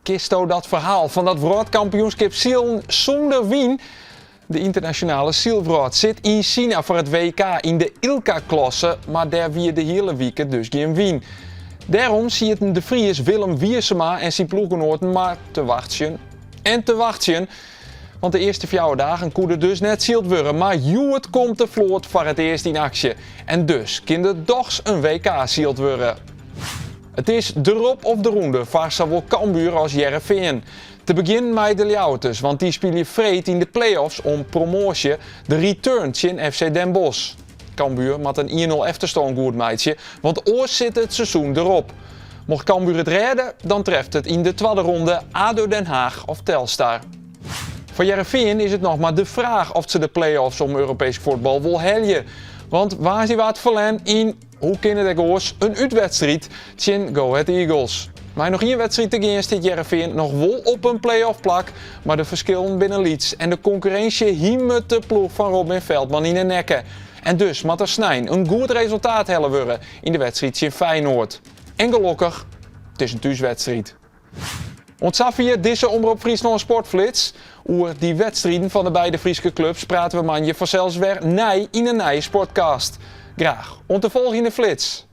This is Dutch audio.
Kisto dat verhaal van dat wereldkampioenschap zielen zonder wien? De internationale zielwraad zit in China voor het WK in de ILCA-klasse, maar daar wie de hele week dus geen wien. Daarom ziet de Fries Willem Wiersema en zijn ploegenoten maar te wachten en te wachten. Want de eerste 4 dagen konden dus net zield worden, maar Juwet komt de vloot voor het eerst in actie. En dus kan er dochs een WK zield worden. Het is erop of de ronde voor zowel Cambuur als Heerenveen. Te beginnen met de Ljouwters, want die spelen vreed in de play-offs om promotie de return in FC Den Bosch. Cambuur met een 1-0 achterstand goed meidje, want oors zit het seizoen erop. Mocht Cambuur het redden, dan treft het in de tweede ronde ADO Den Haag of Telstar. Voor Heerenveen is het nog maar de vraag of ze de play-offs om Europees voetbal wil heljen. Want waar ze wat verlen in, hoe kunnen de goals, een uitwedstrijd tegen Go Ahead Eagles. Maar nog 1 wedstrijd te gaan zit Heerenveen nog wel op een play-off plak, maar de verschillen binnen Leeds en de concurrentie hiemet de ploeg van Robin Veldman in de nekken. En dus moet er snijn een goed resultaat hellen worden in de wedstrijd in Feyenoord. En gelukkig, het is een thuiswedstrijd. Ontzag je deze Omroep Friesland Sportflits. Over die wedstrijden van de beide Friese clubs praten we manje vanzelfs weer in een nieuwe sportcast. Graag, om te volgen in de flits.